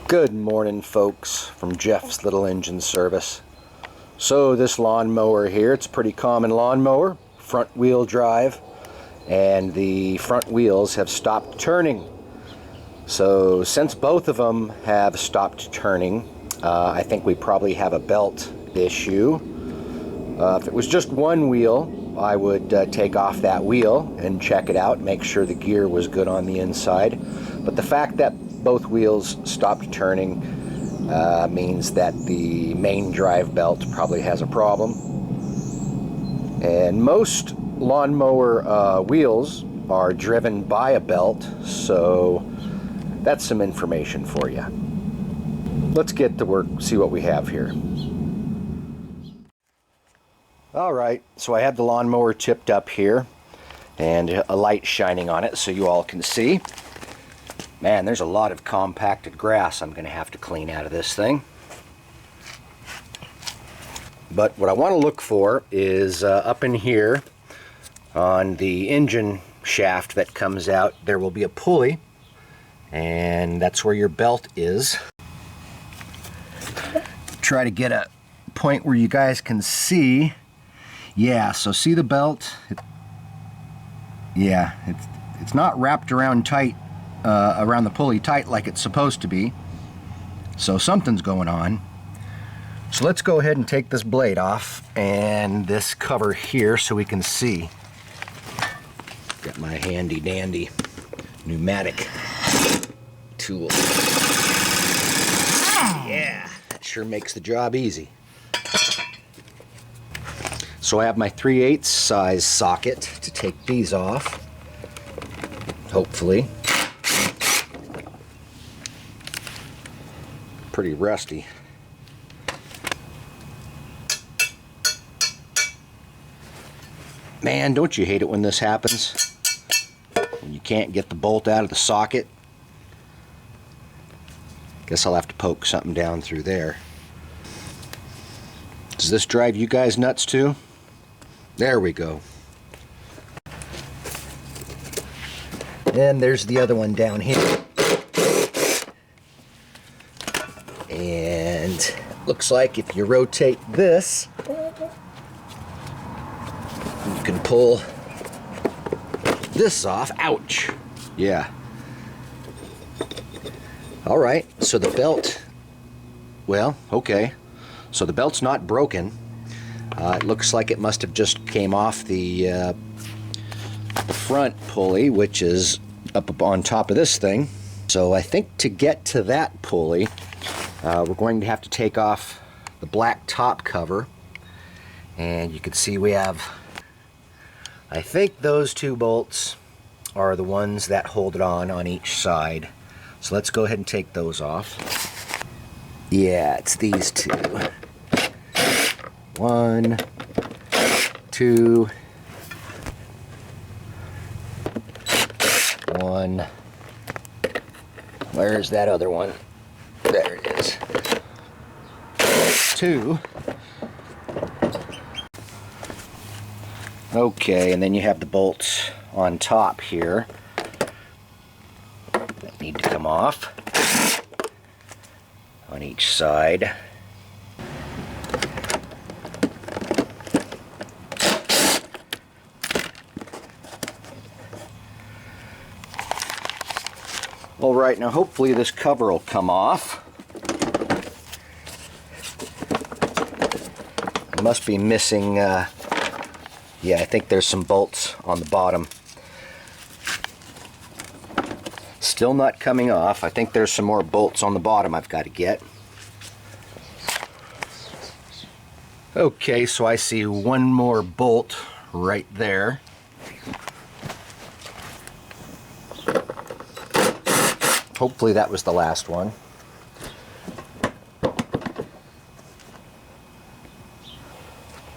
Good morning, folks, from Jeff's Little Engine Service. So this lawnmower here, it's a pretty common lawnmower, front wheel drive, and the front wheels have stopped turning. So since both of them have stopped turning, I think we probably have a belt issue. If it was just one wheel, I would take off that wheel and check it out, make sure the gear was good on the inside. But the fact that both wheels stopped turning means that the main drive belt probably has a problem. And most lawnmower wheels are driven by a belt, so that's some information for you. Let's get to work, see what we have here. Alright, so I have the lawnmower tipped up here and a light shining on it so you all can see. Man, there's a lot of compacted grass I'm going to have to clean out of this thing. But what I want to look for is up in here on the engine shaft that comes out, there will be a pulley, and that's where your belt is. Try to get a point where you guys can see. Yeah, so see the belt? It's not wrapped around tight. Around the pulley tight like it's supposed to be, so something's going on. So let's go ahead and take this blade off and this cover here so we can see. Got my handy dandy pneumatic tool. Yeah, that sure makes the job easy. So I have my 3/8 size socket to take these off, hopefully. Pretty rusty. Man, don't you hate it when this happens? When you can't get the bolt out of the socket? Guess I'll have to poke something down through there. Does this drive you guys nuts too? There we go. And there's the other one down here. And looks like if you rotate this, you can pull this off. Ouch! Yeah. Alright, so the belt, well, okay. So the belt's not broken. It looks like it must have just came off the front pulley, which is up on top of this thing. So I think to get to that pulley, we're going to have to take off the black top cover, and you can see we have, I think those two bolts are the ones that hold it on each side. So let's go ahead and take those off. Yeah, it's these two. 1, 2, 1. Where's that other one? There it is. 2. Okay, and then you have the bolts on top here that need to come off on each side. Alright, now hopefully this cover will come off. It must be missing, yeah, I think there's some bolts on the bottom. Still not coming off. I think there's some more bolts on the bottom I've got to get. Okay, so I see one more bolt right there. Hopefully that was the last one.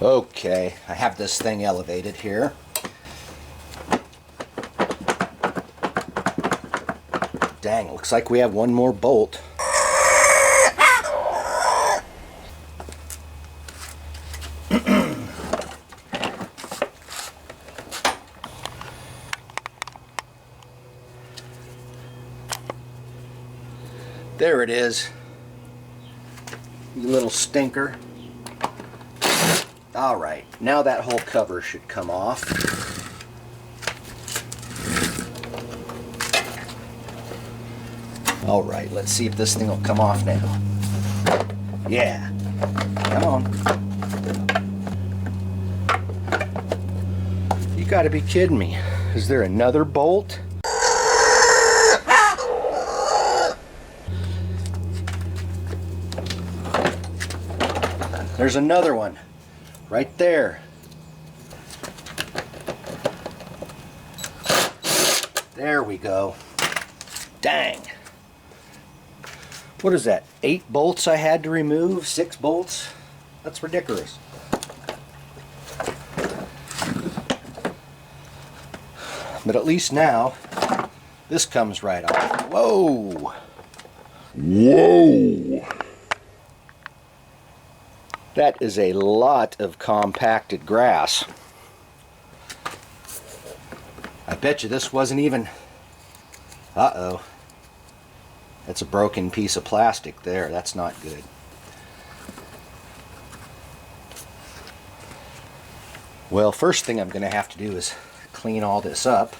Okay, I have this thing elevated here. Dang, looks like we have one more bolt. There it is. You little stinker. Alright, now that whole cover should come off. Alright, let's see if this thing will come off now. Yeah. Come on. You gotta be kidding me. Is there another bolt? There's another one. Right there. There we go. Dang. What is that? 8 bolts I had to remove? 6 bolts? That's ridiculous. But at least now, this comes right off. Whoa! Whoa! That is a lot of compacted grass. I bet you this wasn't even... Uh-oh. That's a broken piece of plastic there. That's not good. Well, first thing I'm going to have to do is clean all this up.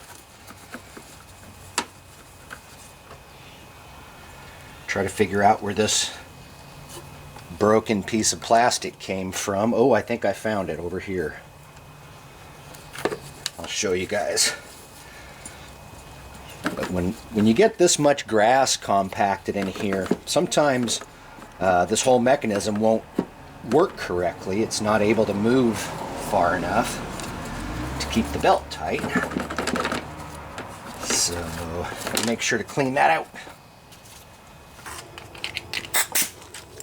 Try to figure out where this broken piece of plastic came from. Oh, I think I found it over here. I'll show you guys. But when you get this much grass compacted in here, sometimes this whole mechanism won't work correctly. It's not able to move far enough to keep the belt tight. So make sure to clean that out.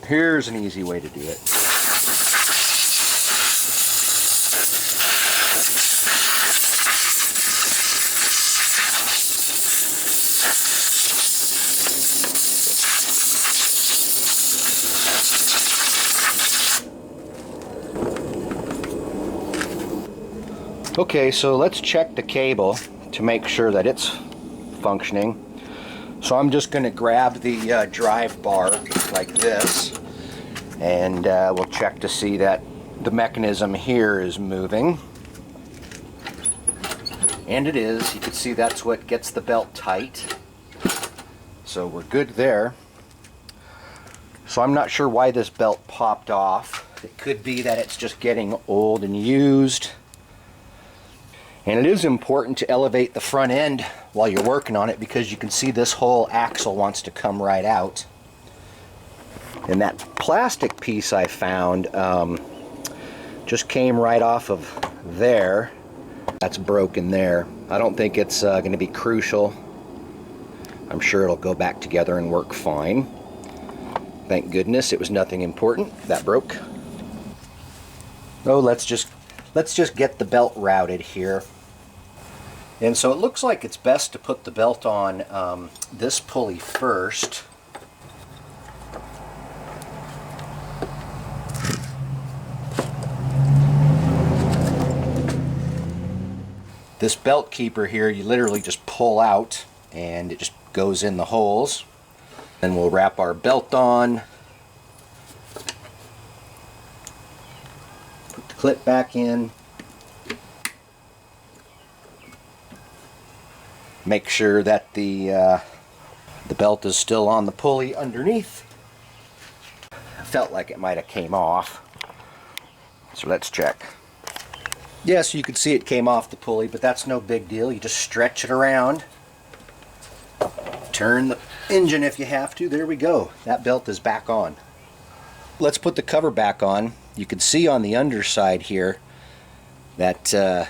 Here's an easy way to do it. Okay, so let's check the cable to make sure that it's functioning. So I'm just going to grab the drive bar like this, and we'll check to see that the mechanism here is moving. And it is. You can see that's what gets the belt tight. So we're good there. So I'm not sure why this belt popped off. It could be that it's just getting old and used. And it is important to elevate the front end while you're working on it, because you can see this whole axle wants to come right out. And that plastic piece I found just came right off of there. That's broken there. I don't think it's going to be crucial. I'm sure it'll go back together and work fine. Thank goodness it was nothing important that broke. Oh, let's just get the belt routed here. And so it looks like it's best to put the belt on this pulley first. This belt keeper here, you literally just pull out and it just goes in the holes. Then we'll wrap our belt on. Put the clip back in. Make sure that the belt is still on the pulley underneath. I felt like it might have came off. So let's check. Yes, you can see it came off the pulley, but that's no big deal. You just stretch it around. Turn the engine if you have to. There we go. That belt is back on. Let's put the cover back on. You can see on the underside here that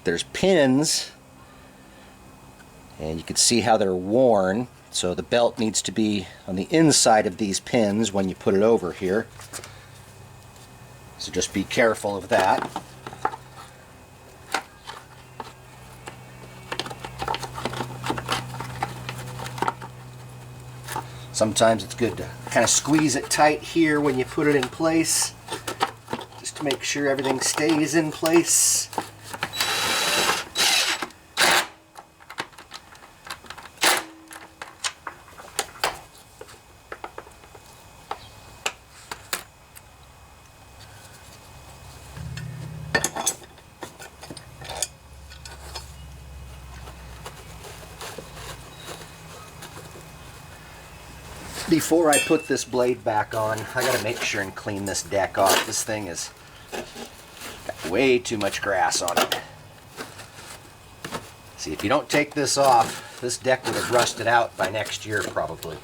there's pins. And you can see how they're worn. So the belt needs to be on the inside of these pins when you put it over here. So just be careful of that. Sometimes it's good to kind of squeeze it tight here when you put it in place, just to make sure everything stays in place. Before I put this blade back on, I gotta make sure and clean this deck off. This thing has got way too much grass on it. See, if you don't take this off, this deck would have rusted out by next year probably.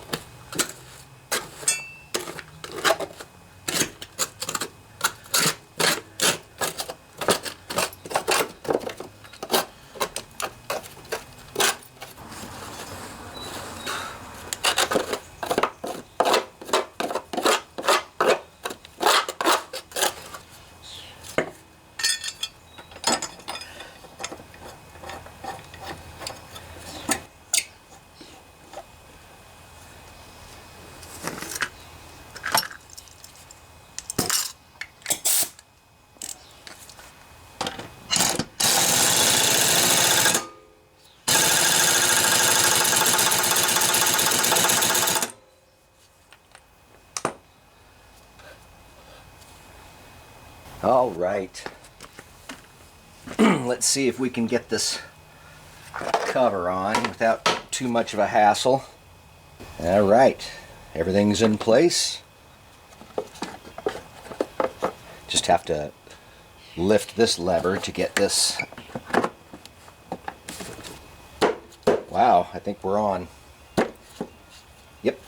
All right, let's see if we can get this cover on without too much of a hassle. All right, everything's in place. Just have to lift this lever to get this. Wow, I think we're on. Yep.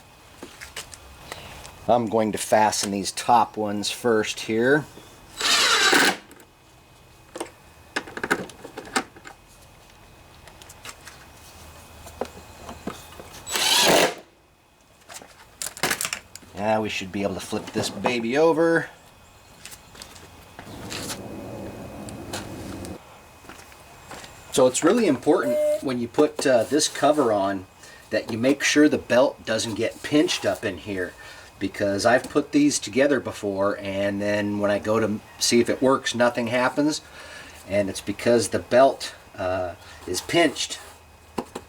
I'm going to fasten these top ones first here. Now we should be able to flip this baby over. So it's really important when you put this cover on that you make sure the belt doesn't get pinched up in here, because I've put these together before and then when I go to see if it works, nothing happens, and it's because the belt is pinched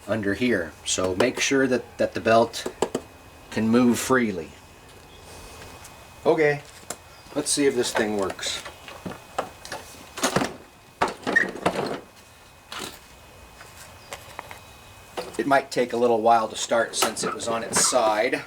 under here. So make sure that the belt can move freely. Okay, let's see if this thing works. It might take a little while to start since it was on its side.